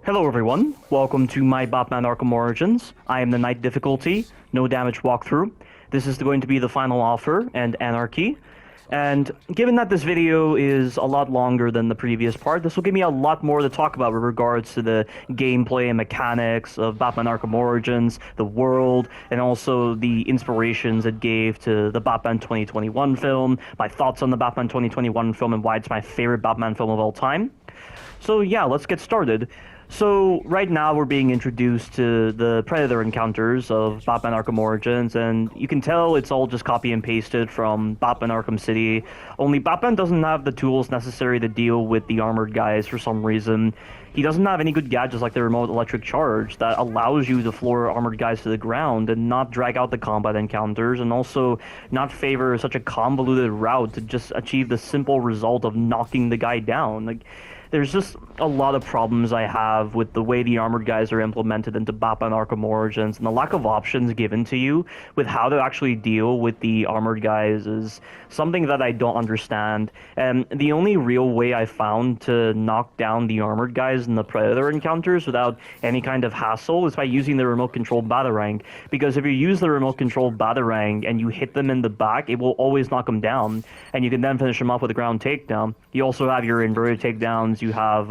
Hello everyone, welcome to my Batman Arkham Origins. I am the Knight difficulty, no damage walkthrough. This is going to be the final offer and Anarky. And given that this video is a lot longer than the previous part, this will give me a lot more to talk about with regards to the gameplay and mechanics of Batman Arkham Origins, the world, and also the inspirations it gave to the Batman 2021 film, my thoughts on the Batman 2021 film and why it's my favorite Batman film of all time. So yeah, let's get started. So right now we're being introduced to the Predator encounters of Batman Arkham Origins, and you can tell it's all just copy and pasted from Batman Arkham City, only Batman doesn't have the tools necessary to deal with the armored guys for some reason. He doesn't have any good gadgets like the remote electric charge that allows you to floor armored guys to the ground and not drag out the combat encounters, and also not favor such a convoluted route to just achieve the simple result of knocking the guy down. Like, there's just a lot of problems I have with the way the armored guys are implemented into Batman Arkham Origins, and the lack of options given to you with how to actually deal with the armored guys is something that I don't understand. And the only real way I found to knock down the armored guys in the Predator encounters without any kind of hassle is by using the remote-controlled Batarang, because if you use the remote-controlled Batarang and you hit them in the back, it will always knock them down, and you can then finish them off with a ground takedown. You also have your inverted takedowns. You have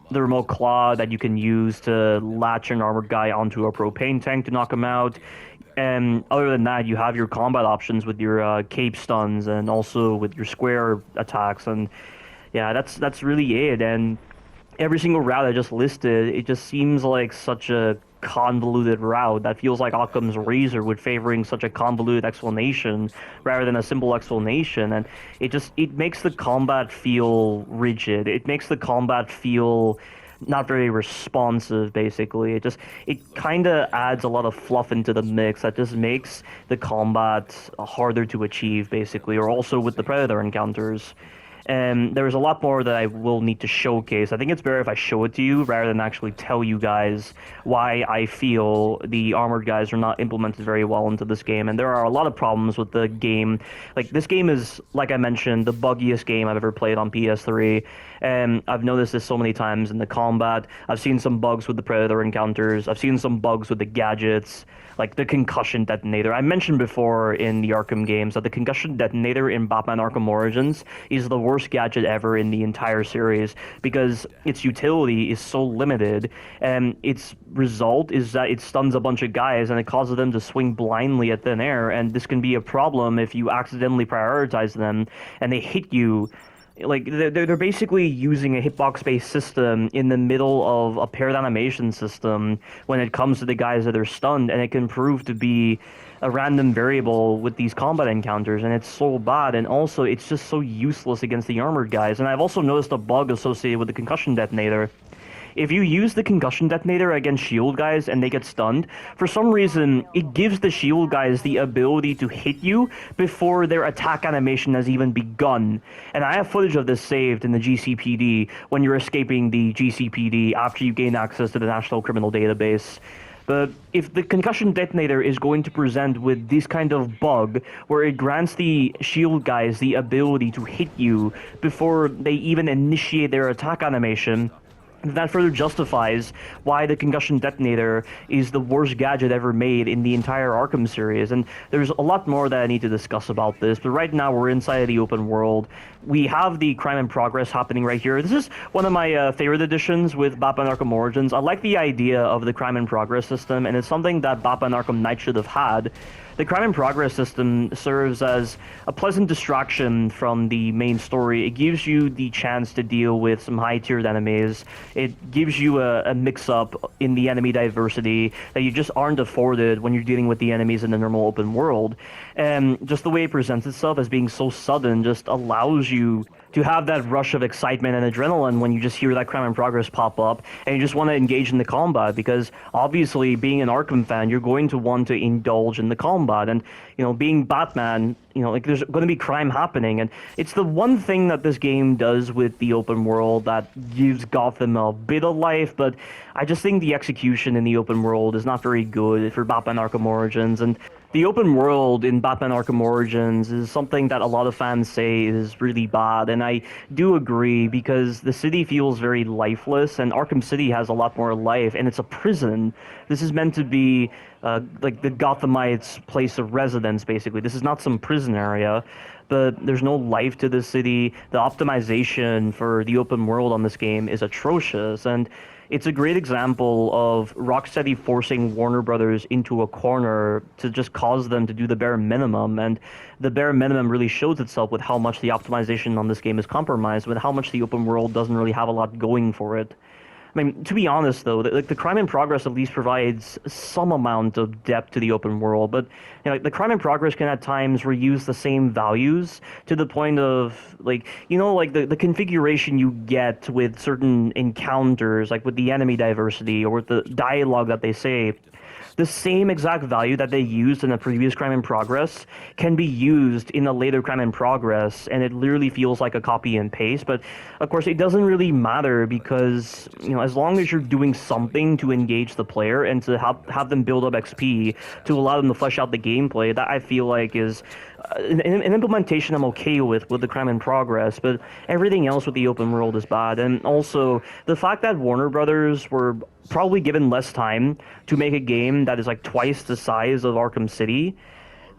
the remote claw that you can use to latch an armored guy onto a propane tank to knock him out. And other than that, you have your combat options with your cape stuns and also with your square attacks. And yeah, that's really it. And every single route I just listed, it just seems like such a convoluted route that feels like Occam's razor with favoring such a convoluted explanation rather than a simple explanation, and it makes the combat feel rigid. It makes the combat feel not very responsive, basically. It kind of adds a lot of fluff into the mix that just makes the combat harder to achieve, basically, or also with the Predator encounters. And there's a lot more that I will need to showcase. I think it's better if I show it to you rather than actually tell you guys why I feel the armored guys are not implemented very well into this game. And there are a lot of problems with the game. Like, this game is, like I mentioned, the buggiest game I've ever played on PS3. And I've noticed this so many times in the combat. I've seen some bugs with the Predator encounters. I've seen some bugs with the gadgets, like the concussion detonator. I mentioned before in the Arkham games that the concussion detonator in Batman Arkham Origins is the worst gadget ever in the entire series because its utility is so limited, and its result is that it stuns a bunch of guys and it causes them to swing blindly at thin air, and this can be a problem if you accidentally prioritize them and they hit you. Like, they're basically using a hitbox-based system in the middle of a paired animation system when it comes to the guys that are stunned, and it can prove to be a random variable with these combat encounters, and it's so bad, and also it's just so useless against the armored guys. And I've also noticed a bug associated with the concussion detonator. If you use the concussion detonator against shield guys and they get stunned, for some reason, it gives the shield guys the ability to hit you before their attack animation has even begun. And I have footage of this saved in the GCPD when you're escaping the GCPD after you gain access to the National Criminal Database. But if the concussion detonator is going to present with this kind of bug where it grants the shield guys the ability to hit you before they even initiate their attack animation, that further justifies why the concussion detonator is the worst gadget ever made in the entire Arkham series. And there's a lot more that I need to discuss about this, but right now we're inside of the open world. We have the crime in progress happening right here. This is one of my favorite additions with Batman Arkham Origins. I like the idea of the crime in progress system, and it's something that Batman Arkham Knight should have had. The crime in progress system serves as a pleasant distraction from the main story. It gives you the chance to deal with some high-tiered enemies. It gives you a mix-up in the enemy diversity that you just aren't afforded when you're dealing with the enemies in the normal open world. And just the way it presents itself as being so sudden just allows you to have that rush of excitement and adrenaline when you just hear that crime in progress pop up and you just want to engage in the combat, because obviously being an Arkham fan, you're going to want to indulge in the combat. And, you know, being Batman, you know, like, there's going to be crime happening, and it's the one thing that this game does with the open world that gives Gotham a bit of life, but I just think the execution in the open world is not very good for Batman Arkham Origins. And The open world in Batman Arkham Origins is something that a lot of fans say is really bad, and I do agree because the city feels very lifeless, and Arkham City has a lot more life, and it's a prison. This is meant to be like the Gothamites' place of residence, basically. This is not some prison area, but there's no life to the city. The optimization for the open world on this game is atrocious, and it's a great example of Rocksteady forcing Warner Brothers into a corner to just cause them to do the bare minimum, and the bare minimum really shows itself with how much the optimization on this game is compromised, with how much the open world doesn't really have a lot going for it. I mean, to be honest, though, the Crime in Progress at least provides some amount of depth to the open world, but the Crime in Progress can at times reuse the same values to the point of, the configuration you get with certain encounters, like with the enemy diversity or with the dialogue that they say. The same exact value that they used in the previous Crime in Progress can be used in a later Crime in Progress, and it literally feels like a copy and paste. But of course, it doesn't really matter because as long as you're doing something to engage the player and to have them build up XP to allow them to flesh out the gameplay, that I feel like is an implementation I'm okay with the Crime in Progress. But everything else with the open world is bad, and also the fact that Warner Brothers were probably given less time to make a game that is like twice the size of Arkham City,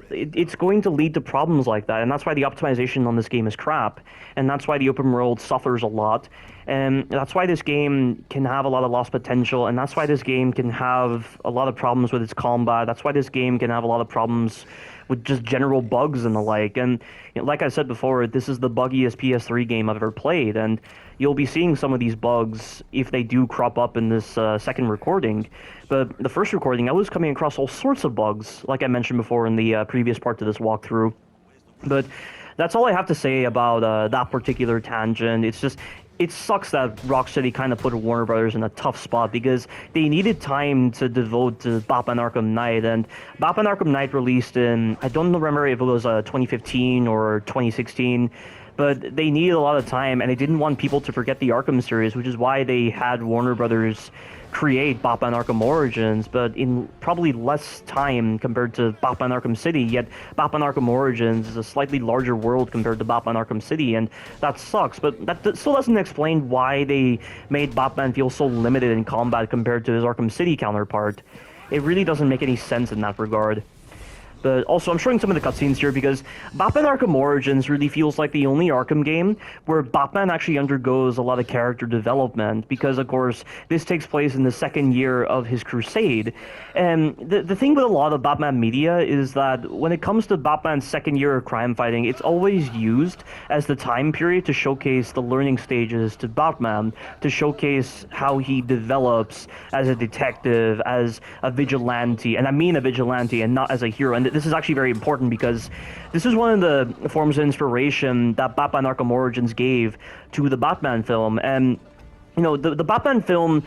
it's going to lead to problems like that, and that's why the optimization on this game is crap, and that's why the open world suffers a lot, and that's why this game can have a lot of lost potential, and that's why this game can have a lot of problems with its combat. That's why this game can have a lot of problems with just general bugs and the like. And like I said before, this is the buggiest PS3 game I've ever played, and you'll be seeing some of these bugs if they do crop up in this second recording. But the first recording, I was coming across all sorts of bugs, like I mentioned before in the previous part of this walkthrough. But that's all I have to say about that particular tangent. It's just, it sucks that Rocksteady kind of put Warner Brothers in a tough spot because they needed time to devote to Batman Arkham Knight, and Batman Arkham Knight released in, I don't remember if it was 2015 or 2016, but they needed a lot of time, and they didn't want people to forget the Arkham series, which is why they had Warner Brothers create Batman Arkham Origins, but in probably less time compared to Batman Arkham City, yet Batman Arkham Origins is a slightly larger world compared to Batman Arkham City, and that sucks, but that still doesn't explain why they made Batman feel so limited in combat compared to his Arkham City counterpart. It really doesn't make any sense in that regard. But also, I'm showing some of the cutscenes here because Batman Arkham Origins really feels like the only Arkham game where Batman actually undergoes a lot of character development because, of course, this takes place in the second year of his crusade. And the thing with a lot of Batman media is that when it comes to Batman's second year of crime fighting, it's always used as the time period to showcase the learning stages to Batman, to showcase how he develops as a detective, as a vigilante, and I mean a vigilante and not as a hero. And this is actually very important because this is one of the forms of inspiration that Batman Arkham Origins gave to the Batman film. And the Batman film,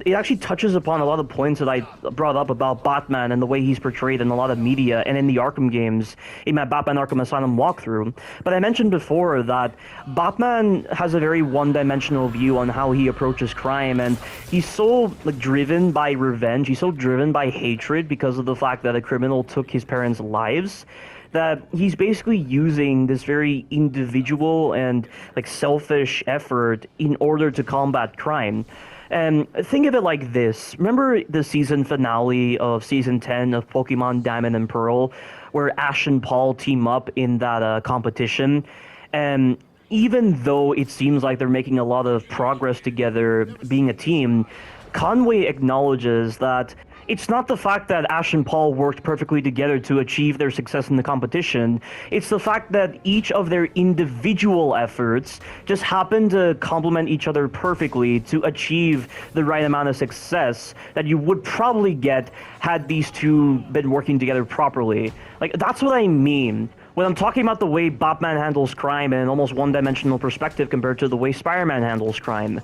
it actually touches upon a lot of points that I brought up about Batman and the way he's portrayed in a lot of media and in the Arkham games in my Batman Arkham Asylum walkthrough. But I mentioned before that Batman has a very one-dimensional view on how he approaches crime, and he's so driven by revenge, he's so driven by hatred because of the fact that a criminal took his parents' lives, that he's basically using this very individual and selfish effort in order to combat crime. And think of it like this. Remember the season finale of Season 10 of Pokemon Diamond and Pearl, where Ash and Paul team up in that competition? And even though it seems like they're making a lot of progress together, being a team, Conway acknowledges that it's not the fact that Ash and Paul worked perfectly together to achieve their success in the competition. It's the fact that each of their individual efforts just happened to complement each other perfectly to achieve the right amount of success that you would probably get had these two been working together properly. That's what I mean when I'm talking about the way Batman handles crime in an almost one-dimensional perspective compared to the way Spider-Man handles crime.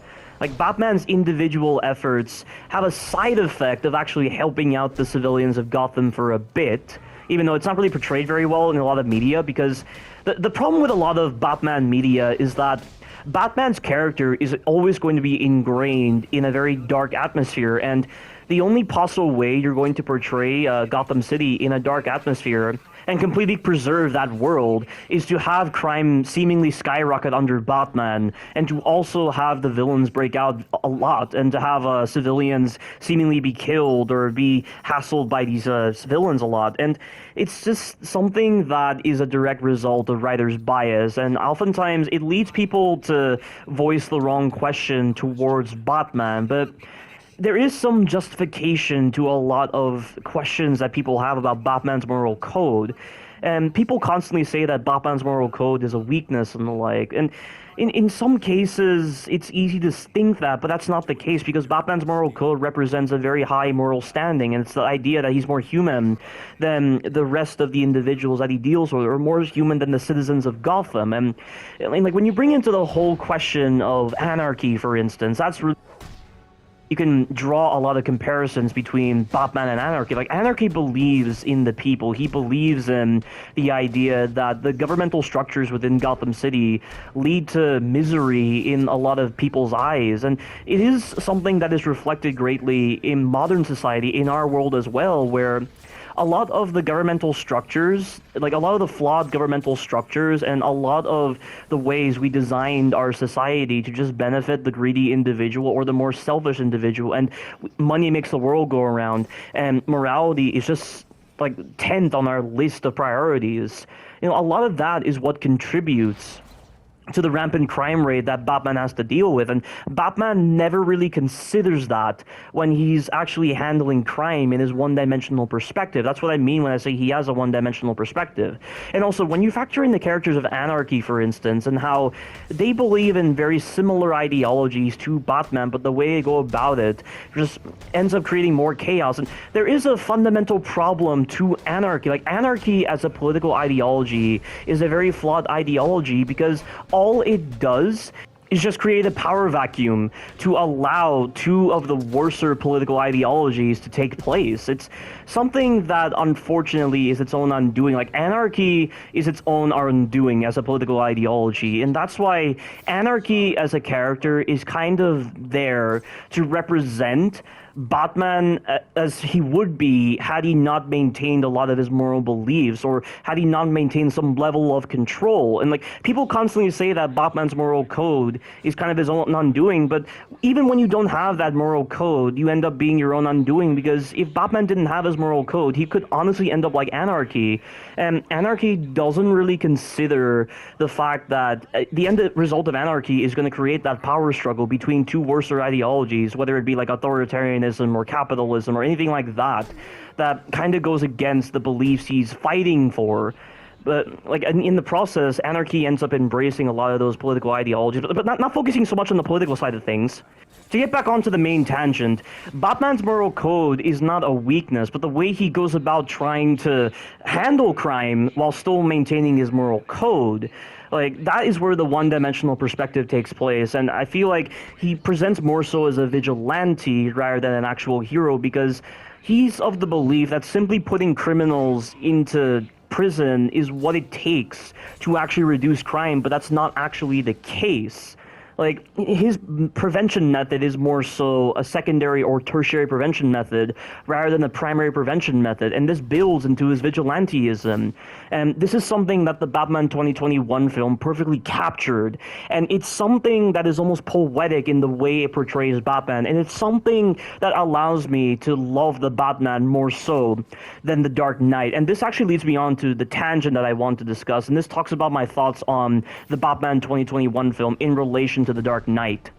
Batman's individual efforts have a side effect of actually helping out the civilians of Gotham for a bit, even though it's not really portrayed very well in a lot of media, because the problem with a lot of Batman media is that Batman's character is always going to be ingrained in a very dark atmosphere, and the only possible way you're going to portray Gotham City in a dark atmosphere and completely preserve that world is to have crime seemingly skyrocket under Batman, and to also have the villains break out a lot, and to have civilians seemingly be killed or be hassled by these villains a lot. And it's just something that is a direct result of writers' bias, and oftentimes it leads people to voice the wrong question towards Batman. But there is some justification to a lot of questions that people have about Batman's moral code. And people constantly say that Batman's moral code is a weakness and the like. And in some cases, it's easy to think that, but that's not the case, because Batman's moral code represents a very high moral standing, and it's the idea that he's more human than the rest of the individuals that he deals with, or more human than the citizens of Gotham. And like, when you bring into the whole question of anarchy, for instance, that's really, you can draw a lot of comparisons between Batman and Anarky. Like, Anarky believes in the people. He believes in the idea that the governmental structures within Gotham City lead to misery in a lot of people's eyes. And it is something that is reflected greatly in modern society, in our world as well, where a lot of the governmental structures, like a lot of the flawed governmental structures and a lot of the ways we designed our society to just benefit the greedy individual or the more selfish individual, and money makes the world go around, and morality is just like 10th on our list of priorities. You know, a lot of that is what contributes to the rampant crime rate that Batman has to deal with, and Batman never really considers that when he's actually handling crime in his one-dimensional perspective. That's what I mean when I say he has a one-dimensional perspective. And also, when you factor in the characters of Anarky, for instance, and how they believe in very similar ideologies to Batman, but the way they go about it just ends up creating more chaos. And there is a fundamental problem to Anarky. Like, Anarky as a political ideology is a very flawed ideology, because all it does is just create a power vacuum to allow two of the worser political ideologies to take place. It's something that unfortunately is its own undoing. Like, anarchy is its own undoing as a political ideology, and that's why Anarky as a character is kind of there to represent Batman as he would be had he not maintained a lot of his moral beliefs, or had he not maintained some level of control. And like, people constantly say that Batman's moral code is kind of his own undoing, but even when you don't have that moral code, you end up being your own undoing, because if Batman didn't have his moral code, he could honestly end up like Anarky. And Anarky doesn't really consider the fact that the end result of Anarky is going to create that power struggle between two worser ideologies, whether it be like authoritarianism or capitalism or anything like that, that kind of goes against the beliefs he's fighting for. But like, in the process, Anarky ends up embracing a lot of those political ideologies, but not focusing so much on the political side of things. To get back onto the main tangent, Batman's moral code is not a weakness, but the way he goes about trying to handle crime while still maintaining his moral code. Like, that is where the one-dimensional perspective takes place, and I feel like he presents more so as a vigilante rather than an actual hero, because he's of the belief that simply putting criminals into prison is what it takes to actually reduce crime, but that's not actually the case. Like, his prevention method is more so a secondary or tertiary prevention method rather than a primary prevention method, and this builds into his vigilanteism. And this is something that the Batman 2021 film perfectly captured, and it's something that is almost poetic in the way it portrays Batman, and it's something that allows me to love the Batman more so than the Dark Knight. And this actually leads me on to the tangent that I want to discuss, and this talks about my thoughts on the Batman 2021 film in relation to the Dark Knight.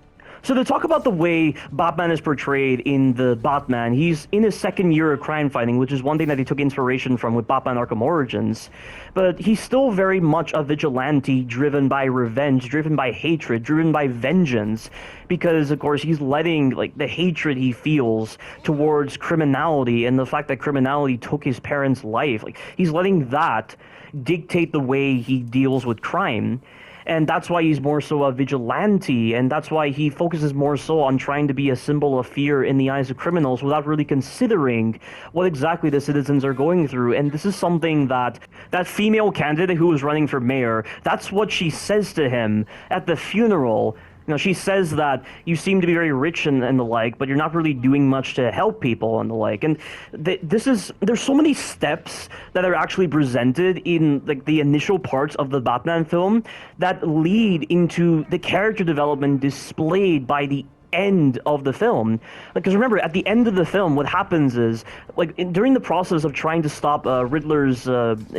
So to talk about the way Batman is portrayed in the Batman, he's in his second year of crime fighting, which is one thing that he took inspiration from with Batman Arkham Origins. But he's still very much a vigilante driven by revenge, driven by hatred, driven by vengeance. Because, of course, he's letting, like, the hatred he feels towards criminality and the fact that criminality took his parents' life, like, he's letting that dictate the way he deals with crime. And that's why he's more so a vigilante, and that's why he focuses more so on trying to be a symbol of fear in the eyes of criminals without really considering what exactly the citizens are going through. And this is something that female candidate who was running for mayor, that's what she says to him at the funeral. She says that you seem to be very rich and the like, but you're not really doing much to help people and the like. And there's so many steps that are actually presented in like the initial parts of the Batman film that lead into the character development displayed by the end of the film. Because remember, at the end of the film, what happens is, during the process of trying to stop Riddler's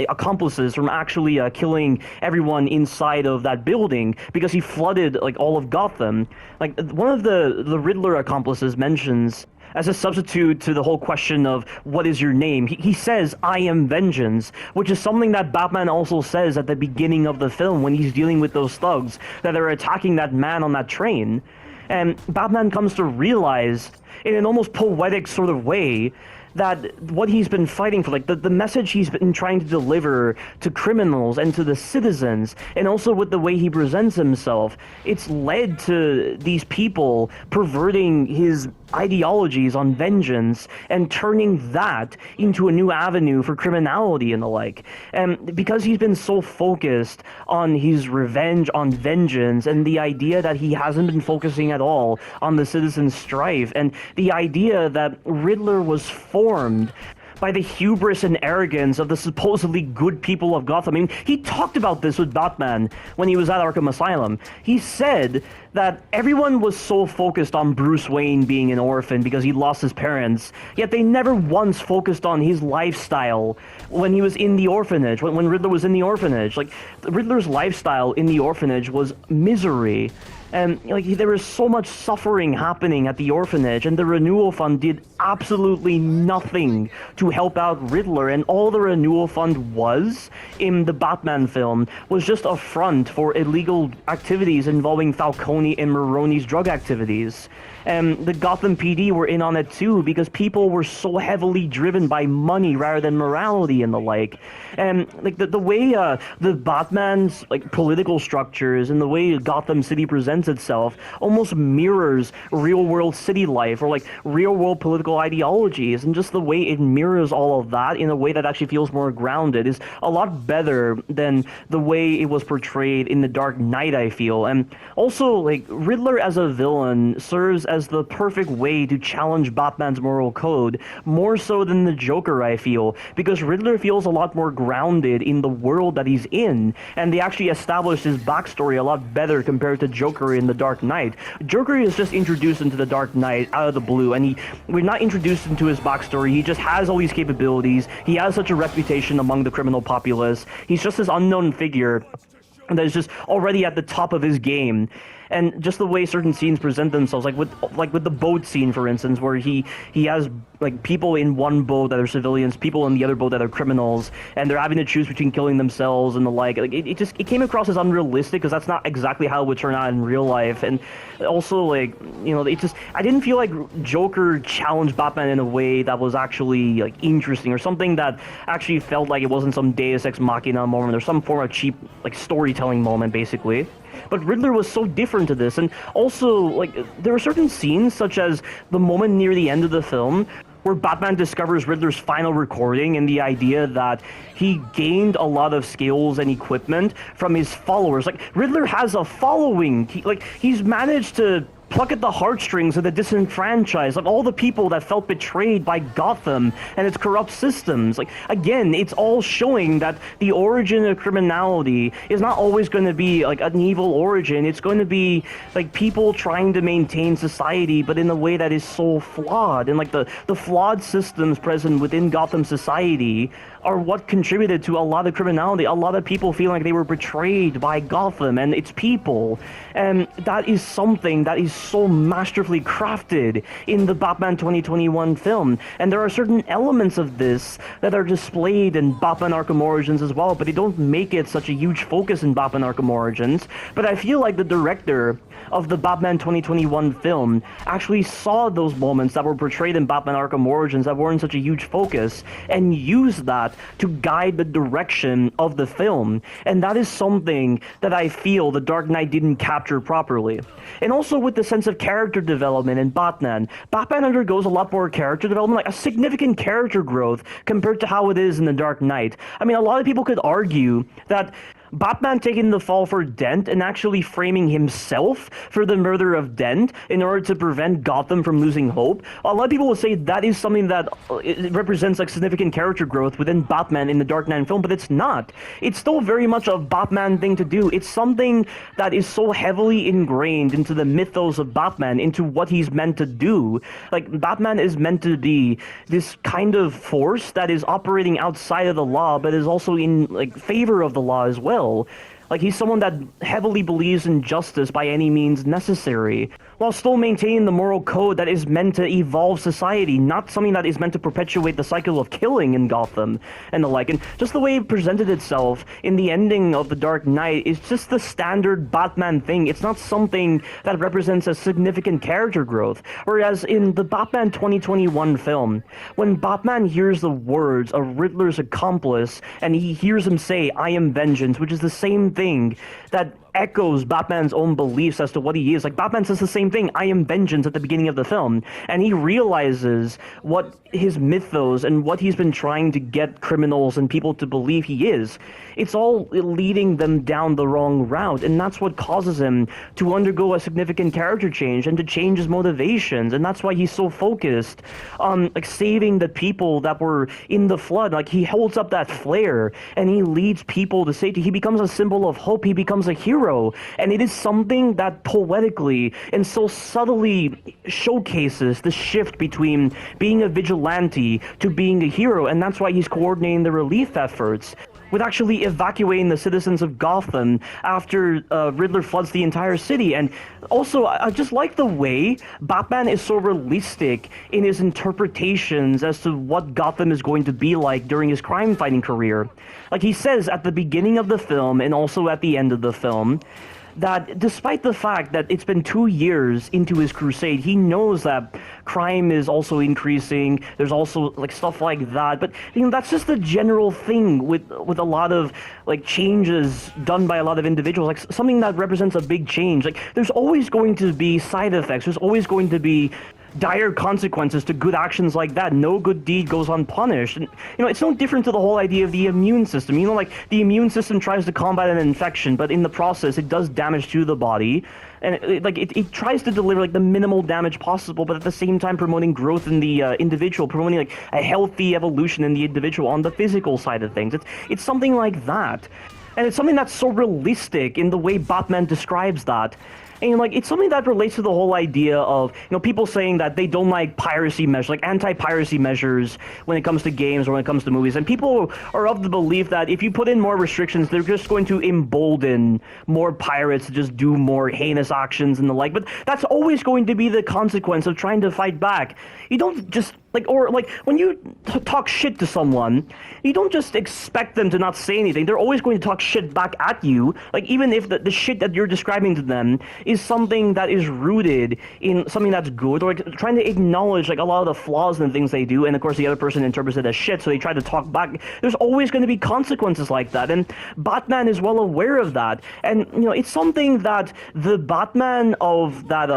accomplices from actually killing everyone inside of that building, because he flooded all of Gotham, one of the Riddler accomplices mentions, as a substitute to the whole question of what is your name, he says, "I am vengeance," which is something that Batman also says at the beginning of the film when he's dealing with those thugs that are attacking that man on that train. And Batman comes to realize, in an almost poetic sort of way, that what he's been fighting for, the message he's been trying to deliver to criminals and to the citizens, and also with the way he presents himself, it's led to these people perverting his ideologies on vengeance and turning that into a new avenue for criminality and the like. And because he's been so focused on his revenge, on vengeance, and the idea that he hasn't been focusing at all on the citizen strife, and the idea that Riddler was formed by the hubris and arrogance of the supposedly good people of Gotham. I mean, he talked about this with Batman when he was at Arkham Asylum. He said that everyone was so focused on Bruce Wayne being an orphan because he lost his parents, yet they never once focused on his lifestyle when he was in the orphanage, when Riddler was in the orphanage. Riddler's lifestyle in the orphanage was misery. And there was so much suffering happening at the orphanage, and the Renewal Fund did absolutely nothing to help out Riddler, and all the Renewal Fund was, in the Batman film, was just a front for illegal activities involving Falcone and Maroni's drug activities. And the Gotham PD were in on it too, because people were so heavily driven by money rather than morality and the like. And the way the Batman's political structures and the way Gotham City presents itself almost mirrors real world city life, or real world political ideologies, and just the way it mirrors all of that in a way that actually feels more grounded is a lot better than the way it was portrayed in The Dark Knight, I feel. And also, Riddler as a villain serves as the perfect way to challenge Batman's moral code, more so than the Joker, I feel, because Riddler feels a lot more grounded in the world that he's in, and they actually established his backstory a lot better compared to Joker in The Dark Knight. Joker is just introduced into The Dark Knight out of the blue, and we're not introduced into his backstory. He just has all these capabilities. He has such a reputation among the criminal populace. He's just this unknown figure that is just already at the top of his game. And just the way certain scenes present themselves, with the boat scene, for instance, where he has people in one boat that are civilians, people in the other boat that are criminals, and they're having to choose between killing themselves and the like. It came across as unrealistic, because that's not exactly how it would turn out in real life. And also, I didn't feel like Joker challenged Batman in a way that was actually interesting, or something that actually felt like it wasn't some Deus Ex Machina moment or some form of cheap storytelling moment, basically. But Riddler was so different to this, and also, there were certain scenes, such as the moment near the end of the film, where Batman discovers Riddler's final recording, and the idea that he gained a lot of skills and equipment from his followers. Riddler has a following. He's managed to pluck at the heartstrings of the disenfranchised, all the people that felt betrayed by Gotham and its corrupt systems. Again, it's all showing that the origin of criminality is not always going to be an evil origin. It's going to be people trying to maintain society, but in a way that is so flawed. And the flawed systems present within Gotham society are what contributed to a lot of criminality. A lot of people feel like they were betrayed by Gotham and its people. And that is something that is so masterfully crafted in the Batman 2021 film. And there are certain elements of this that are displayed in Batman Arkham Origins as well, but they don't make it such a huge focus in Batman Arkham Origins. But I feel like the director of the Batman 2021 film actually saw those moments that were portrayed in Batman Arkham Origins that weren't such a huge focus, and used that to guide the direction of the film. And that is something that I feel The Dark Knight didn't capture properly. And also with the sense of character development in Batman undergoes a lot more character development, a significant character growth compared to how it is in The Dark Knight. I mean, a lot of people could argue that Batman taking the fall for Dent and actually framing himself for the murder of Dent in order to prevent Gotham from losing hope. A lot of people will say that is something that it represents like significant character growth within Batman in the Dark Knight film, but it's not. It's still very much a Batman thing to do. It's something that is so heavily ingrained into the mythos of Batman, into what he's meant to do. Like, Batman is meant to be this kind of force that is operating outside of the law, but is also in like favor of the law as well. Like, he's someone that heavily believes in justice by any means necessary, while still maintaining the moral code that is meant to evolve society, not something that is meant to perpetuate the cycle of killing in Gotham and the like. And just the way it presented itself in the ending of The Dark Knight is just the standard Batman thing. It's not something that represents a significant character growth. Whereas in the Batman 2021 film, when Batman hears the words of Riddler's accomplice and he hears him say, "I am vengeance," which is the same thing that echoes Batman's own beliefs as to what he is. Like, Batman says the same thing, "I am vengeance," at the beginning of the film, and he realizes what his mythos and what he's been trying to get criminals and people to believe he is. It's all leading them down the wrong route, and that's what causes him to undergo a significant character change and to change his motivations, and that's why he's so focused on like saving the people that were in the flood. Like, he holds up that flare and he leads people to safety. He becomes a symbol of hope. He becomes a hero. And it is something that poetically and so subtly showcases the shift between being a vigilante to being a hero, and that's why he's coordinating the relief efforts with actually evacuating the citizens of Gotham after Riddler floods the entire city. And also, I just like the way Batman is so realistic in his interpretations as to what Gotham is going to be like during his crime-fighting career. Like, he says at the beginning of the film and also at the end of the film that despite the fact that it's been 2 years into his crusade, he knows that crime is also increasing. There's also like stuff like that, but you know, that's just the general thing with a lot of like changes done by a lot of individuals, like something that represents a big change. Like, there's always going to be side effects. There's always going to be dire consequences to good actions like that. No good deed goes unpunished. And, you know, it's no different to the whole idea of the immune system. You know, like, the immune system tries to combat an infection, but in the process, it does damage to the body. And, it tries to deliver, like, the minimal damage possible, but at the same time promoting growth in the individual, promoting, like, a healthy evolution in the individual on the physical side of things. It's something like that. And it's something that's so realistic in the way Batman describes that. And, like, it's something that relates to the whole idea of, you know, people saying that they don't like piracy measures, like anti-piracy measures when it comes to games or when it comes to movies. And people are of the belief that if you put in more restrictions, they're just going to embolden more pirates to just do more heinous actions and the like. But that's always going to be the consequence of trying to fight back. You don't just, like, or, like, when you talk shit to someone, you don't just expect them to not say anything. They're always going to talk shit back at you. Like, even if the shit that you're describing to them is something that is rooted in something that's good, or like, trying to acknowledge like a lot of the flaws in the things they do, and of course the other person interprets it as shit, so they try to talk back. There's always going to be consequences like that, and Batman is well aware of that. And you know, it's something that the Batman of that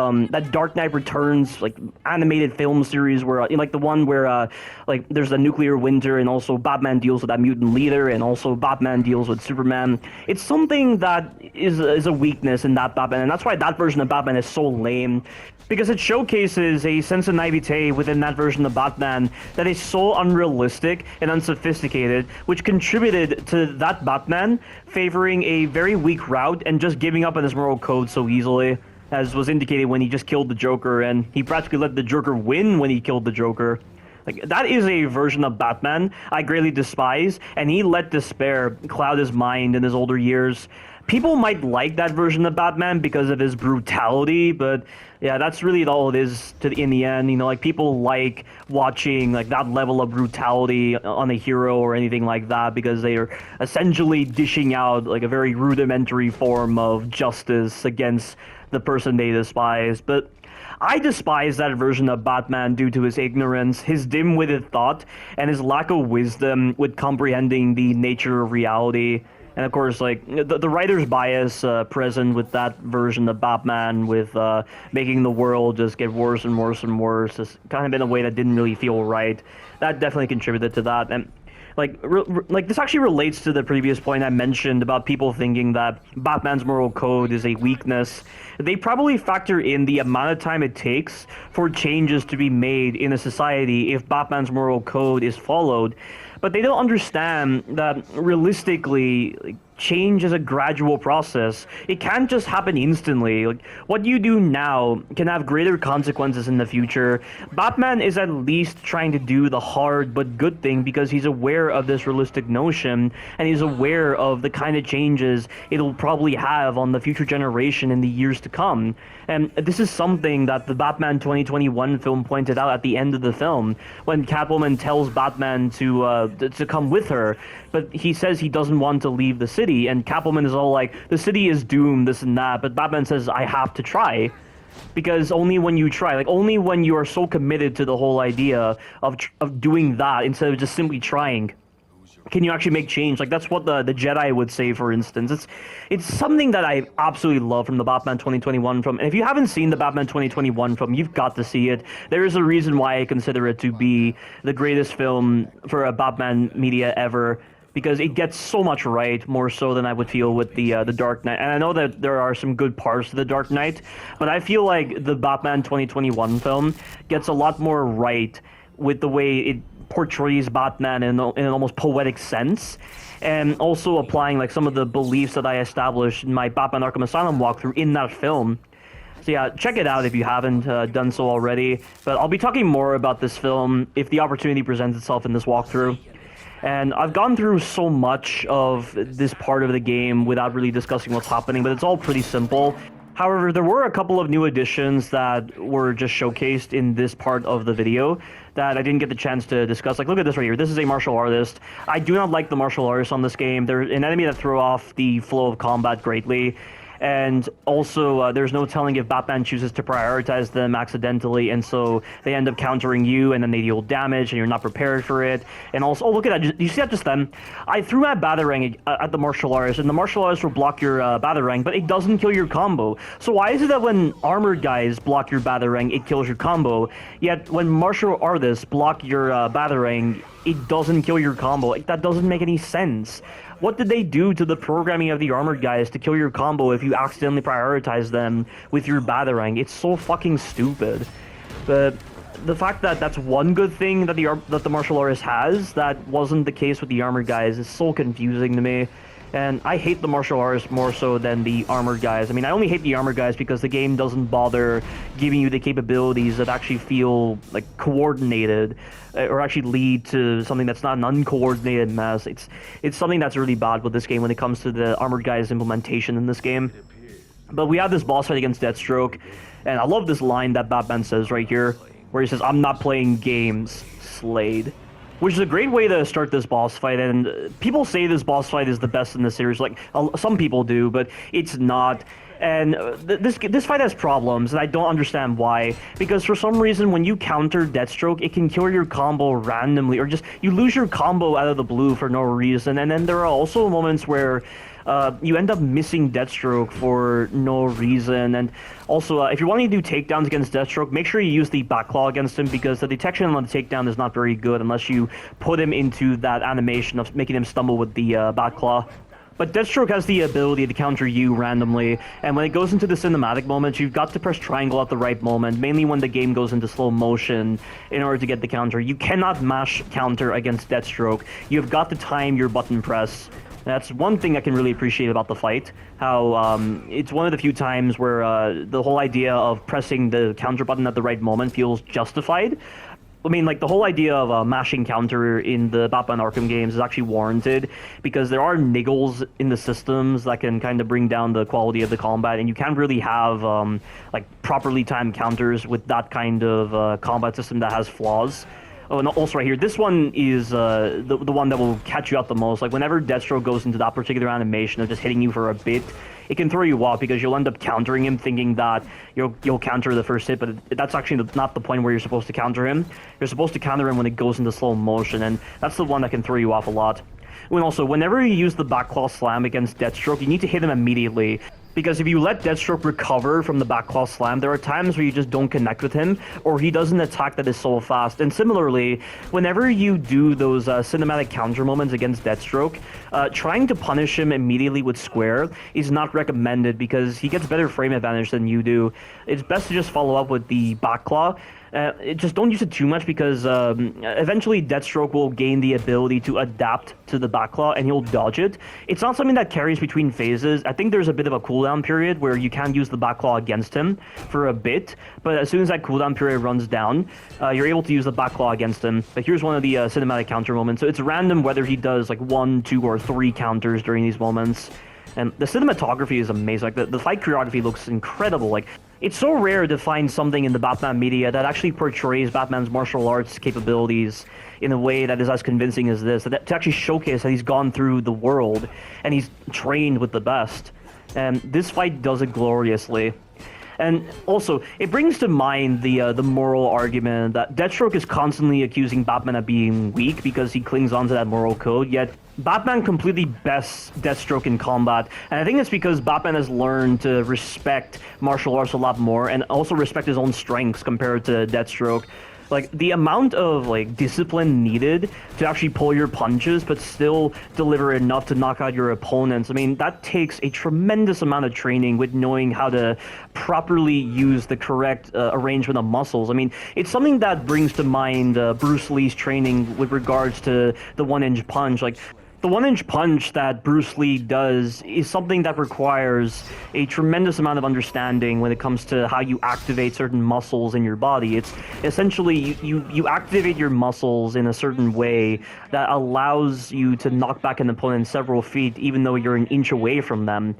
Dark Knight Returns like animated film series, where like the one where like there's the nuclear winter, and also Batman deals with that mutant leader, and also Batman deals with Superman. It's something that is a weakness in that Batman, and that's why that version of Batman is so lame, because it showcases a sense of naivete within that version of Batman that is so unrealistic and unsophisticated, which contributed to that Batman favoring a very weak route and just giving up on his moral code so easily, as was indicated when he just killed the Joker, and he practically let the Joker win when he killed the Joker. Like, that is a version of Batman I greatly despise, and he let despair cloud his mind in his older years. People might like that version of Batman because of his brutality, but yeah, that's really all it is in the end. You know, like, people like watching like that level of brutality on a hero or anything like that because they are essentially dishing out like a very rudimentary form of justice against the person they despise. But I despise that version of Batman due to his ignorance, his dim-witted thought, and his lack of wisdom with comprehending the nature of reality. And of course, like, the writer's bias present with that version of Batman, with making the world just get worse and worse and worse, just kind of in a way that didn't really feel right. That definitely contributed to that. And Like this actually relates to the previous point I mentioned about people thinking that Batman's moral code is a weakness. They probably factor in the amount of time it takes for changes to be made in a society if Batman's moral code is followed, but they don't understand that realistically, like, change is a gradual process. It can't just happen instantly. Like, what you do now can have greater consequences in the future. Batman is at least trying to do the hard but good thing because he's aware of this realistic notion, and he's aware of the kind of changes it'll probably have on the future generation in the years to come. And this is something that the Batman 2021 film pointed out at the end of the film, when Catwoman tells Batman to come with her, but he says he doesn't want to leave the city, and Catwoman is all like, the city is doomed, this and that, but Batman says, I have to try. Because only when you try, like, only when you are so committed to the whole idea of doing that instead of just simply trying, can you actually make change. Like, that's what the Jedi would say, for instance. It's something that I absolutely love from the Batman 2021 film. And if you haven't seen the Batman 2021 film, you've got to see it. There is a reason why I consider it to be the greatest film for a Batman media ever, because it gets so much right, more so than I would feel with the Dark Knight. And I know that there are some good parts to the Dark Knight, but I feel like the Batman 2021 film gets a lot more right with the way it portrays Batman in an almost poetic sense, and also applying like some of the beliefs that I established in my Batman Arkham Asylum walkthrough in that film. So yeah, check it out if you haven't done so already. But I'll be talking more about this film if the opportunity presents itself in this walkthrough. And I've gone through so much of this part of the game without really discussing what's happening, but it's all pretty simple. However, there were a couple of new additions that were just showcased in this part of the video that I didn't get the chance to discuss. Like, look at this right here. This is a martial artist. I do not like the martial artists on this game. They're an enemy that throw off the flow of combat greatly. And also, there's no telling if Batman chooses to prioritize them accidentally, and so they end up countering you, and then they deal damage, and you're not prepared for it. And also, oh, look at that. You see that just then? I threw my Batarang at the martial artist, and the martial artist will block your Batarang, but it doesn't kill your combo. So why is it that when armored guys block your Batarang, it kills your combo, yet when martial artists block your Batarang, it doesn't kill your combo? Like, that doesn't make any sense. What did they do to the programming of the armored guys to kill your combo if you accidentally prioritize them with your Batarang? It's so fucking stupid. But the fact that that's one good thing that the martial artist has that wasn't the case with the armored guys is so confusing to me. And I hate the martial artists more so than the armored guys. I mean, I only hate the armored guys because the game doesn't bother giving you the capabilities that actually feel like coordinated, or actually lead to something that's not an uncoordinated mess. It's something that's really bad with this game when it comes to the armored guys implementation in this game. But we have this boss fight against Deathstroke, and I love this line that Batman says right here, where he says, "I'm not playing games, Slade." Which is a great way to start this boss fight, and people say this boss fight is the best in the series. Like, some people do, but it's not. And this fight has problems, and I don't understand why. Because for some reason, when you counter Deathstroke, it can kill your combo randomly, or just you lose your combo out of the blue for no reason. And then there are also moments where you end up missing Deathstroke for no reason. And also, if you're wanting to do takedowns against Deathstroke, make sure you use the back claw against him, because the detection on the takedown is not very good unless you put him into that animation of making him stumble with the back claw. But Deathstroke has the ability to counter you randomly, and when it goes into the cinematic moments, you've got to press triangle at the right moment, mainly when the game goes into slow motion, in order to get the counter. You cannot mash counter against Deathstroke. You've got to time your button press. That's one thing I can really appreciate about the fight, how it's one of the few times where the whole idea of pressing the counter button at the right moment feels justified. I mean, like, the whole idea of mashing counter in the Batman Arkham games is actually warranted, because there are niggles in the systems that can kind of bring down the quality of the combat, and you can't really have, like, properly timed counters with that kind of combat system that has flaws. Oh, and also right here, this one is the one that will catch you out the most. Like, whenever Deathstroke goes into that particular animation of just hitting you for a bit, it can throw you off, because you'll end up countering him thinking that you'll counter the first hit, but that's actually not the point where you're supposed to counter him. You're supposed to counter him when it goes into slow motion, and that's the one that can throw you off a lot. And also, whenever you use the back claw slam against Deathstroke, you need to hit him immediately. Because if you let Deathstroke recover from the backclaw slam, there are times where you just don't connect with him, or he does an attack that is so fast. And similarly, whenever you do those cinematic counter moments against Deathstroke, trying to punish him immediately with square is not recommended because he gets better frame advantage than you do. It's best to just follow up with the backclaw. Just don't use it too much because eventually Deathstroke will gain the ability to adapt to the backclaw and he'll dodge it. It's not something that carries between phases. I think there's a bit of a cooldown period where you can use the backclaw against him for a bit, but as soon as that cooldown period runs down, you're able to use the backclaw against him. But here's one of the cinematic counter moments. So it's random whether he does like 1, 2, or 3 counters during these moments. And the cinematography is amazing. Like the fight choreography looks incredible. Like, it's so rare to find something in the Batman media that actually portrays Batman's martial arts capabilities in a way that is as convincing as this. To actually showcase that he's gone through the world and he's trained with the best. And this fight does it gloriously. And also, it brings to mind the moral argument that Deathstroke is constantly accusing Batman of being weak because he clings onto that moral code, yet Batman completely bests Deathstroke in combat, and I think it's because Batman has learned to respect martial arts a lot more and also respect his own strengths compared to Deathstroke. Like, the amount of, like, discipline needed to actually pull your punches but still deliver enough to knock out your opponents, I mean, that takes a tremendous amount of training with knowing how to properly use the correct arrangement of muscles. I mean, it's something that brings to mind Bruce Lee's training with regards to the one-inch punch. Like, the one-inch punch that Bruce Lee does is something that requires a tremendous amount of understanding when it comes to how you activate certain muscles in your body. It's essentially you activate your muscles in a certain way that allows you to knock back an opponent several feet even though you're an inch away from them.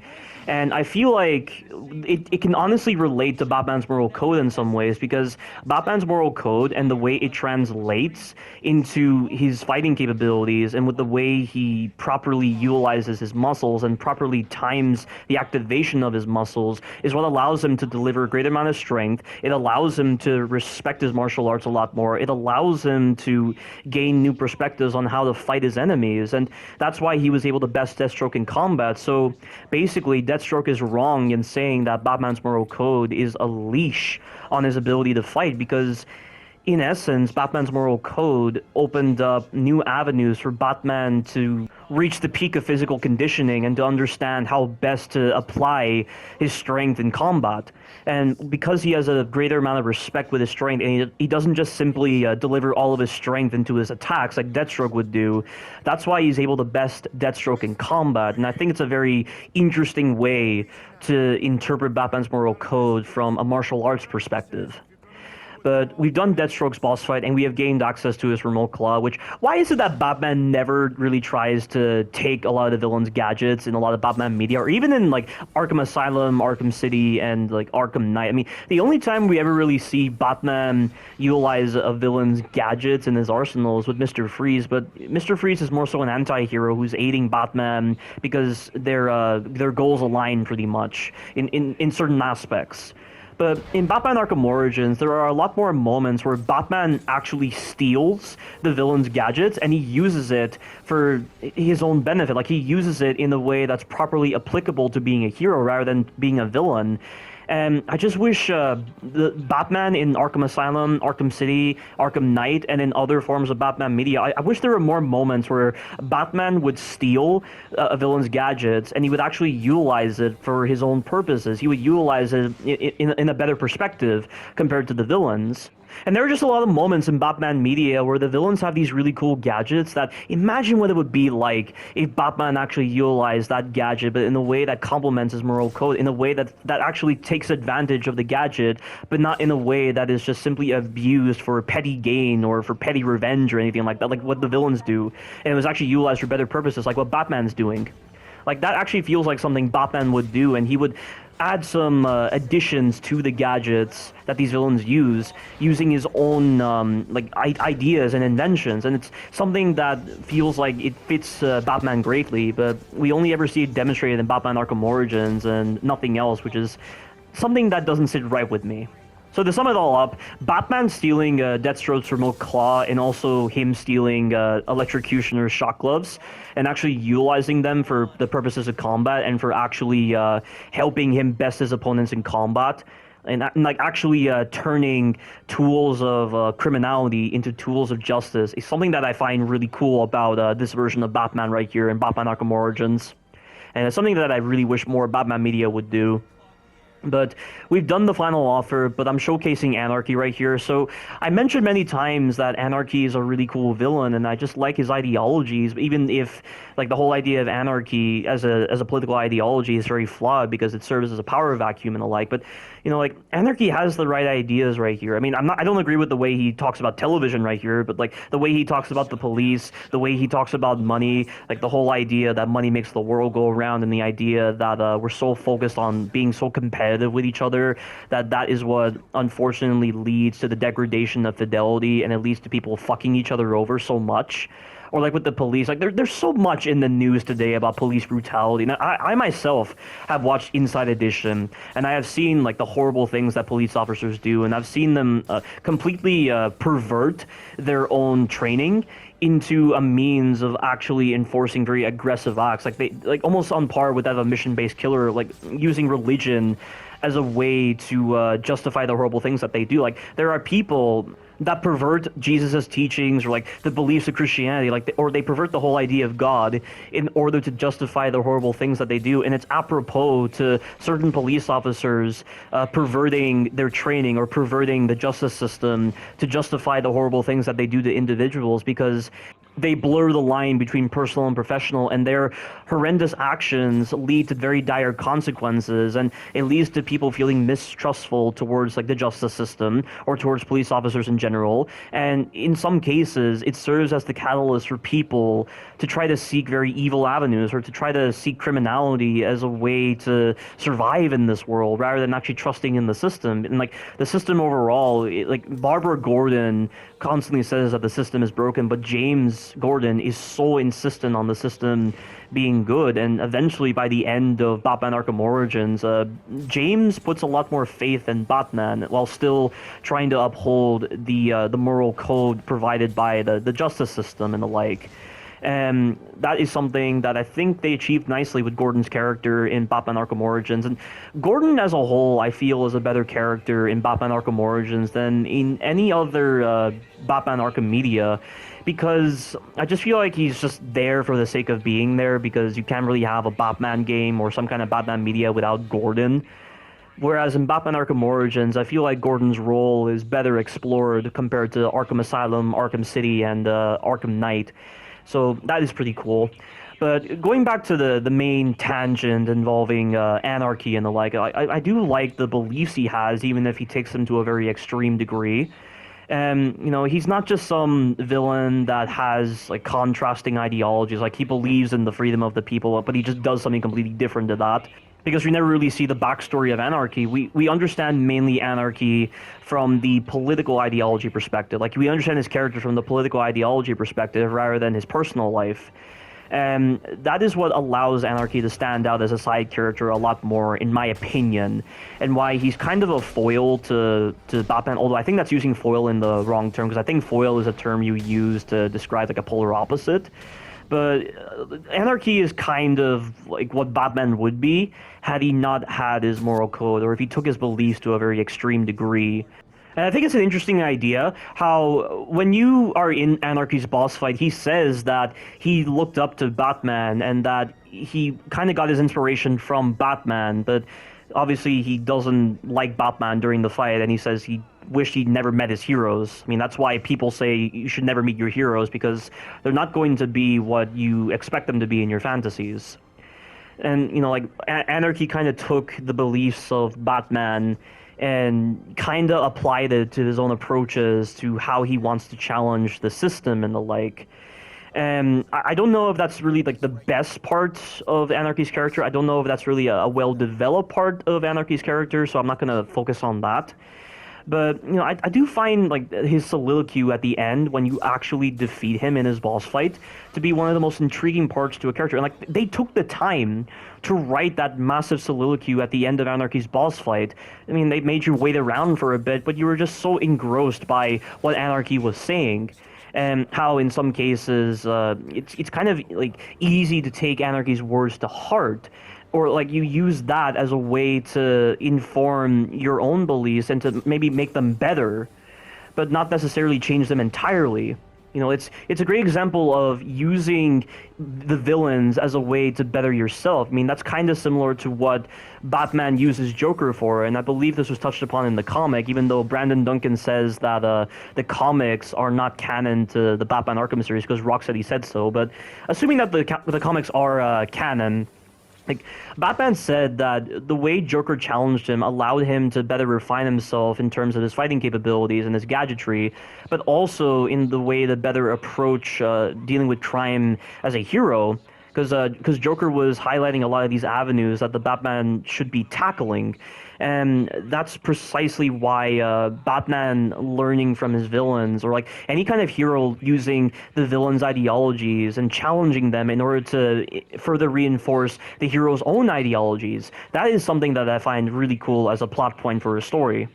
And I feel like it can honestly relate to Batman's moral code in some ways, because Batman's moral code and the way it translates into his fighting capabilities and with the way he properly utilizes his muscles and properly times the activation of his muscles is what allows him to deliver a great amount of strength. It allows him to respect his martial arts a lot more. It allows him to gain new perspectives on how to fight his enemies, and that's why he was able to best Deathstroke in combat. So basically, Deathstroke is wrong in saying that Batman's moral code is a leash on his ability to fight, because in essence, Batman's moral code opened up new avenues for Batman to reach the peak of physical conditioning and to understand how best to apply his strength in combat. And because he has a greater amount of respect with his strength, and he doesn't just simply deliver all of his strength into his attacks like Deathstroke would do, that's why he's able to best Deathstroke in combat. And I think it's a very interesting way to interpret Batman's moral code from a martial arts perspective. But we've done Deathstroke's boss fight, and we have gained access to his remote claw, which, why is it that Batman never really tries to take a lot of the villain's gadgets in a lot of Batman media, or even in, like, Arkham Asylum, Arkham City, and, like, Arkham Knight? I mean, the only time we ever really see Batman utilize a villain's gadgets in his arsenal is with Mr. Freeze, but Mr. Freeze is more so an anti-hero who's aiding Batman because their goals align pretty much in certain aspects. But in Batman Arkham Origins, there are a lot more moments where Batman actually steals the villain's gadgets and he uses it for his own benefit. Like, he uses it in a way that's properly applicable to being a hero rather than being a villain. And I just wish the Batman in Arkham Asylum, Arkham City, Arkham Knight, and in other forms of Batman media, I wish there were more moments where Batman would steal a villain's gadgets and he would actually utilize it for his own purposes. He would utilize it in a better perspective compared to the villains. And there are just a lot of moments in Batman media where the villains have these really cool gadgets that, imagine what it would be like if Batman actually utilized that gadget, but in a way that complements his moral code, in a way that actually takes advantage of the gadget, but not in a way that is just simply abused for petty gain or for petty revenge or anything like that, like what the villains do. And it was actually utilized for better purposes, like what Batman's doing. Like, that actually feels like something Batman would do, and he would add some additions to the gadgets that these villains use, using his own ideas and inventions, and it's something that feels like it fits Batman greatly, but we only ever see it demonstrated in Batman Arkham Origins and nothing else, which is something that doesn't sit right with me. So to sum it all up, Batman stealing Deathstroke's remote claw and also him stealing Electrocutioner's shock gloves and actually utilizing them for the purposes of combat and for actually helping him best his opponents in combat and like actually turning tools of criminality into tools of justice is something that I find really cool about this version of Batman right here in Batman Arkham Origins. And it's something that I really wish more Batman media would do. But we've done the final offer, but I'm showcasing Anarky right here. So I mentioned many times that Anarky is a really cool villain, and I just like his ideologies, even if like the whole idea of anarchy as a political ideology is very flawed because it serves as a power vacuum and the like. But you know, like Anarky has the right ideas right here. I mean, I don't agree with the way he talks about television right here, but like the way he talks about the police, the way he talks about money, like the whole idea that money makes the world go around, and the idea that we're so focused on being so competitive with each other that is what unfortunately leads to the degradation of fidelity, and it leads to people fucking each other over so much. Or like with the police, like there's so much in the news today about police brutality. Now, I myself have watched Inside Edition, and I have seen like the horrible things that police officers do, and I've seen them completely pervert their own training into a means of actually enforcing very aggressive acts, like they like almost on par with that of a mission-based killer, like using religion as a way to justify the horrible things that they do. Like there are people that pervert Jesus's teachings or like the beliefs of Christianity, like or they pervert the whole idea of God in order to justify the horrible things that they do. And it's apropos to certain police officers perverting their training or perverting the justice system to justify the horrible things that they do to individuals, because they blur the line between personal and professional, and their horrendous actions lead to very dire consequences, and it leads to people feeling mistrustful towards like the justice system or towards police officers in general. And in some cases, it serves as the catalyst for people to try to seek very evil avenues or to try to seek criminality as a way to survive in this world rather than actually trusting in the system. And like the system overall, like Barbara Gordon constantly says that the system is broken, but James Gordon is so insistent on the system being good, and eventually by the end of Batman Arkham Origins, James puts a lot more faith in Batman while still trying to uphold the moral code provided by the justice system and the like. And that is something that I think they achieved nicely with Gordon's character in Batman Arkham Origins. And Gordon as a whole, I feel, is a better character in Batman Arkham Origins than in any other Batman Arkham media, because I just feel like he's just there for the sake of being there, because you can't really have a Batman game or some kind of Batman media without Gordon. Whereas in Batman Arkham Origins, I feel like Gordon's role is better explored compared to Arkham Asylum, Arkham City, and Arkham Knight. So that is pretty cool. But going back to the main tangent involving anarchy and the like, I do like the beliefs he has, even if he takes them to a very extreme degree. And, you know, he's not just some villain that has, like, contrasting ideologies. Like, he believes in the freedom of the people, but he just does something completely different to that. Because we never really see the backstory of anarchy. We understand mainly anarchy from the political ideology perspective. Like, we understand his character from the political ideology perspective rather than his personal life. And that is what allows Anarky to stand out as a side character a lot more, in my opinion, and why he's kind of a foil to Batman, although I think that's using foil in the wrong term, because I think foil is a term you use to describe like a polar opposite. But Anarky is kind of like what Batman would be had he not had his moral code, or if he took his beliefs to a very extreme degree. And I think it's an interesting idea how when you are in Anarky's boss fight, he says that he looked up to Batman and that he kind of got his inspiration from Batman, but obviously he doesn't like Batman during the fight, and he says he wished he'd never met his heroes. I mean, that's why people say you should never meet your heroes, because they're not going to be what you expect them to be in your fantasies. And, you know, like, Anarky kind of took the beliefs of Batman and kind of applied it to his own approaches to how he wants to challenge the system and the like. And I don't know if that's really like the best part of Anarky's character. I don't know if that's really a well-developed part of Anarky's character, so I'm not going to focus on that. But I do find like his soliloquy at the end when you actually defeat him in his boss fight to be one of the most intriguing parts to a character. And like they took the time to write that massive soliloquy at the end of Anarchy's boss fight. I mean, they made you wait around for a bit, but you were just so engrossed by what Anarky was saying. And how in some cases it's kind of like easy to take Anarchy's words to heart, or like you use that as a way to inform your own beliefs and to maybe make them better, but not necessarily change them entirely. It's a great example of using the villains as a way to better yourself. I mean, that's kind of similar to what Batman uses Joker for, and I believe this was touched upon in the comic, even though Brandon Duncan says that the comics are not canon to the Batman Arkham series because Rocksteady said so. But assuming that the comics are canon, like, Batman said that the way Joker challenged him allowed him to better refine himself in terms of his fighting capabilities and his gadgetry, but also in the way to better approach dealing with crime as a hero, because Joker was highlighting a lot of these avenues that the Batman should be tackling. And that's precisely why Batman learning from his villains, or like any kind of hero using the villain's ideologies and challenging them in order to further reinforce the hero's own ideologies, that is something that I find really cool as a plot point for a story.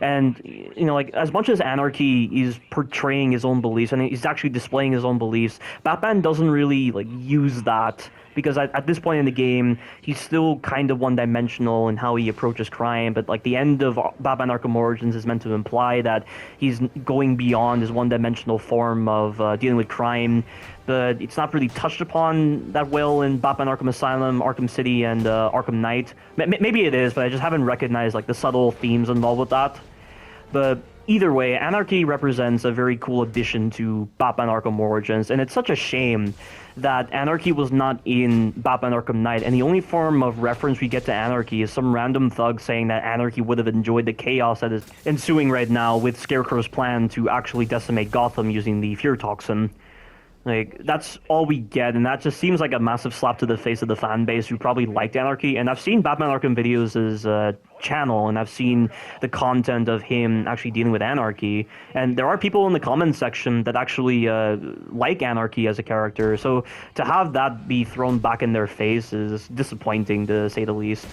And like, as much as Anarky is portraying his own beliefs and he's actually displaying his own beliefs, Batman doesn't really like use that, because at this point in the game he's still kind of one-dimensional in how he approaches crime. But like the end of Batman Arkham Origins is meant to imply that he's going beyond his one-dimensional form of dealing with crime, but it's not really touched upon that well in Batman Arkham Asylum, Arkham City, and Arkham Knight. Maybe it is, but I just haven't recognized like the subtle themes involved with that. But either way, Anarky represents a very cool addition to Batman Arkham Origins, and it's such a shame that Anarky was not in Batman Arkham Knight, and the only form of reference we get to Anarky is some random thug saying that Anarky would have enjoyed the chaos that is ensuing right now with Scarecrow's plan to actually decimate Gotham using the fear toxin. Like, that's all we get, and that just seems like a massive slap to the face of the fan base who probably liked Anarky. And I've seen Batman Arkham videos' channel, and I've seen the content of him actually dealing with Anarky. And there are people in the comments section that actually like Anarky as a character. So to have that be thrown back in their face is disappointing, to say the least.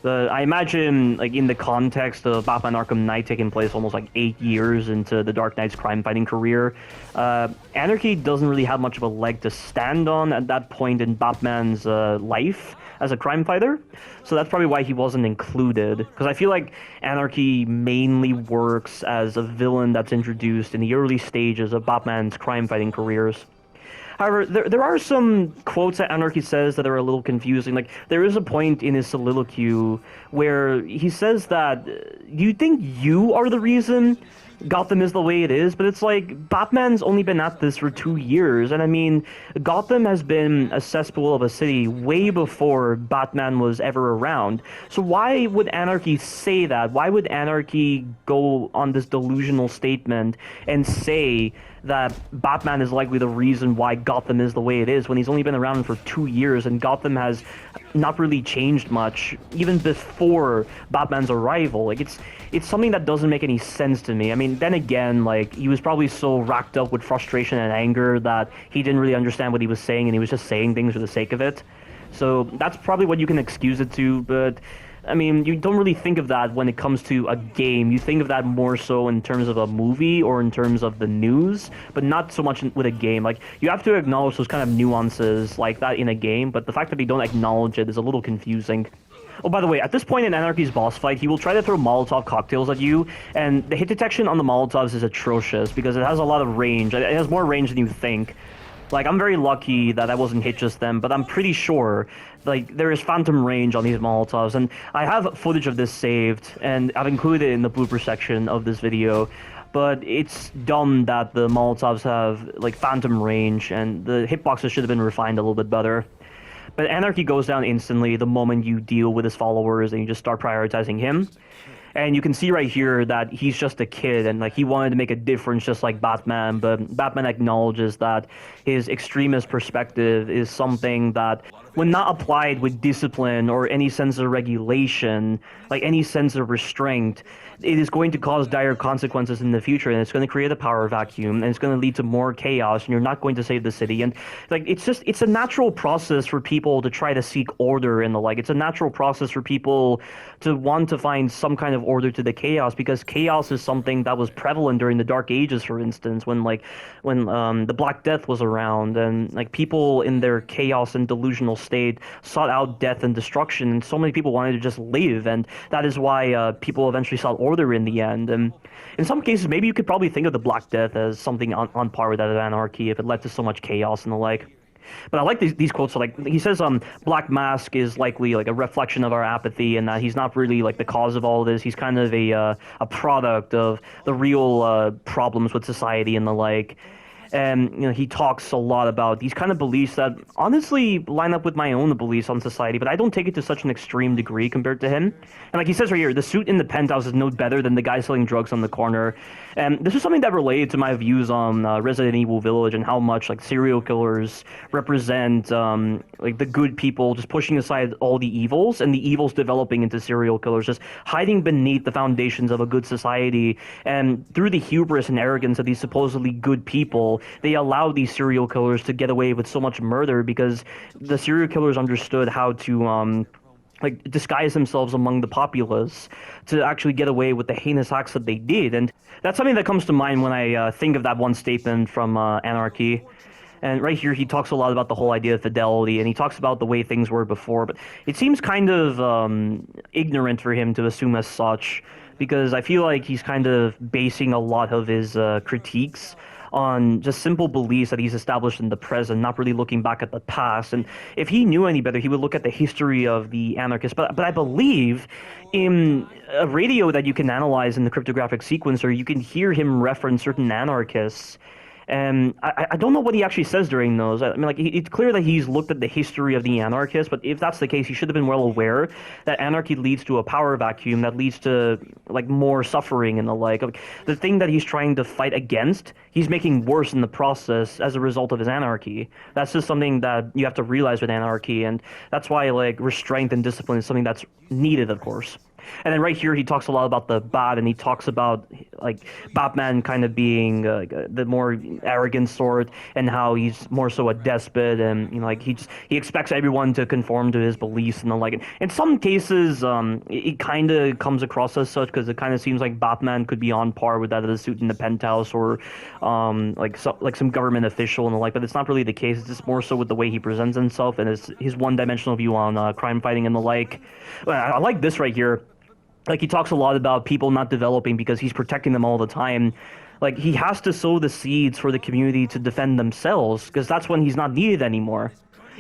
I imagine, like, in the context of Batman Arkham Knight taking place almost like 8 years into the Dark Knight's crime-fighting career, Anarky doesn't really have much of a leg to stand on at that point in Batman's life as a crime fighter. So that's probably why he wasn't included, because I feel like Anarky mainly works as a villain that's introduced in the early stages of Batman's crime-fighting careers. However, there are some quotes that Anarky says that are a little confusing. Like, there is a point in his soliloquy where he says that, you think you are the reason Gotham is the way it is? But it's like, Batman's only been at this for 2 years, and I mean, Gotham has been a cesspool of a city way before Batman was ever around. So why would Anarky say that? Why would Anarky go on this delusional statement and say that Batman is likely the reason why Gotham is the way it is, when he's only been around for 2 years and Gotham has not really changed much even before Batman's arrival? Like, it's something that doesn't make any sense to me. I mean, then again, like, he was probably so racked up with frustration and anger that he didn't really understand what he was saying, and he was just saying things for the sake of it. So that's probably what you can excuse it to, but I mean, you don't really think of that when it comes to a game. You think of that more so in terms of a movie or in terms of the news, but not so much with a game. Like, you have to acknowledge those kind of nuances like that in a game, but the fact that they don't acknowledge it is a little confusing. Oh, by the way, at this point in Anarky's boss fight, he will try to throw Molotov cocktails at you, and the hit detection on the Molotovs is atrocious because it has a lot of range. It has more range than you think. Like, I'm very lucky that I wasn't hit just then, but I'm pretty sure, like, there is phantom range on these Molotovs, and I have footage of this saved, and I've included it in the blooper section of this video, but it's dumb that the Molotovs have, like, phantom range, and the hitboxes should have been refined a little bit better. But Anarky goes down instantly the moment you deal with his followers and you just start prioritizing him. And you can see right here that he's just a kid, and like, he wanted to make a difference just like Batman, but Batman acknowledges that his extremist perspective is something that when not applied with discipline or any sense of regulation, like any sense of restraint, it is going to cause dire consequences in the future, and it's going to create a power vacuum, and it's going to lead to more chaos, and you're not going to save the city. And like it's a natural process for people to try to seek order and the like. It's a natural process for people to want to find some kind of order to the chaos, because chaos is something that was prevalent during the Dark Ages, for instance, when the Black Death was around, and like people in their chaos and delusional state sought out death and destruction, and so many people wanted to just live, and that is why people eventually sought order in the end. And in some cases, maybe you could probably think of the Black Death as something on par with that of Anarchy if it led to so much chaos and the like. But I like these quotes. So, like, he says, Black Mask is likely like a reflection of our apathy, and that he's not really like the cause of all of this. He's kind of a product of the real problems with society and the like. And he talks a lot about these kind of beliefs that honestly line up with my own beliefs on society, but I don't take it to such an extreme degree compared to him. And like he says right here, the suit in the penthouse is no better than the guy selling drugs on the corner. And this is something that related to my views on Resident Evil Village, and how much like serial killers represent like the good people just pushing aside all the evils, and the evils developing into serial killers, just hiding beneath the foundations of a good society. And through the hubris and arrogance of these supposedly good people, they allow these serial killers to get away with so much murder, because the serial killers understood how to like disguise themselves among the populace to actually get away with the heinous acts that they did. And that's something that comes to mind when I think of that one statement from Anarchy. And right here, he talks a lot about the whole idea of fidelity, and he talks about the way things were before. But it seems kind of ignorant for him to assume as such, because I feel like he's kind of basing a lot of his critiques on just simple beliefs that he's established in the present, not really looking back at the past. And if he knew any better, he would look at the history of the anarchists. But I believe in a radio that you can analyze in the cryptographic sequencer, you can hear him reference certain anarchists. And I don't know what he actually says during those. I mean, like, it's clear that he's looked at the history of the anarchists, but if that's the case, he should have been well aware that anarchy leads to a power vacuum that leads to, like, more suffering and the like. The thing that he's trying to fight against, he's making worse in the process as a result of his anarchy. That's just something that you have to realize with anarchy, and that's why, like, restraint and discipline is something that's needed, of course. And then right here, he talks a lot about the Bat, and he talks about like Batman kind of being the more arrogant sort, and how he's more so a despot, and like he expects everyone to conform to his beliefs and the like. In some cases, it kind of comes across as such, because it kind of seems like Batman could be on par with that of the suit in the penthouse, or like some government official and the like. But it's not really the case. It's just more so with the way he presents himself and his one-dimensional view on crime fighting and the like. I like this right here. Like, he talks a lot about people not developing because he's protecting them all the time. Like, he has to sow the seeds for the community to defend themselves, because that's when he's not needed anymore.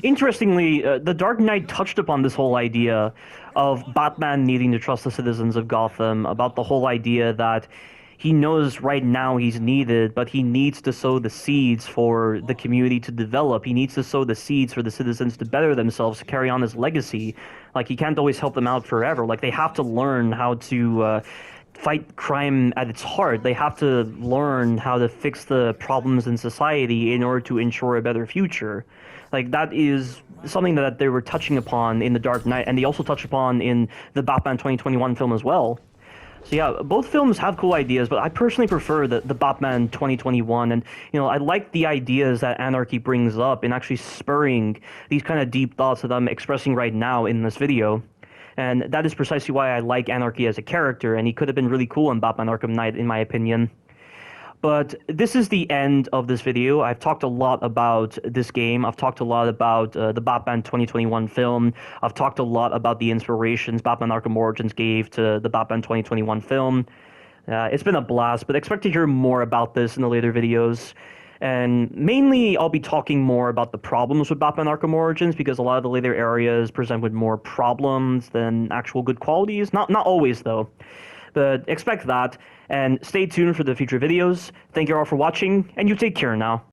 Interestingly, The Dark Knight touched upon this whole idea of Batman needing to trust the citizens of Gotham, about the whole idea that he knows right now he's needed, but he needs to sow the seeds for the community to develop. He needs to sow the seeds for the citizens to better themselves, to carry on his legacy. Like, he can't always help them out forever. Like, they have to learn how to fight crime at its heart. They have to learn how to fix the problems in society in order to ensure a better future. Like, that is something that they were touching upon in The Dark Knight, and they also touch upon in the Batman 2021 film as well. So yeah, both films have cool ideas, but I personally prefer the Batman 2021, and I like the ideas that Anarchy brings up in actually spurring these kind of deep thoughts that I'm expressing right now in this video. And that is precisely why I like Anarchy as a character, and he could have been really cool in Batman Arkham Knight, in my opinion. But this is the end of this video. I've talked a lot about this game. I've talked a lot about the Batman 2021 film. I've talked a lot about the inspirations Batman Arkham Origins gave to the Batman 2021 film. It's been a blast, but expect to hear more about this in the later videos. And mainly, I'll be talking more about the problems with Batman Arkham Origins, because a lot of the later areas present with more problems than actual good qualities. Not always, though. But expect that, and stay tuned for the future videos. Thank you all for watching, and you take care now.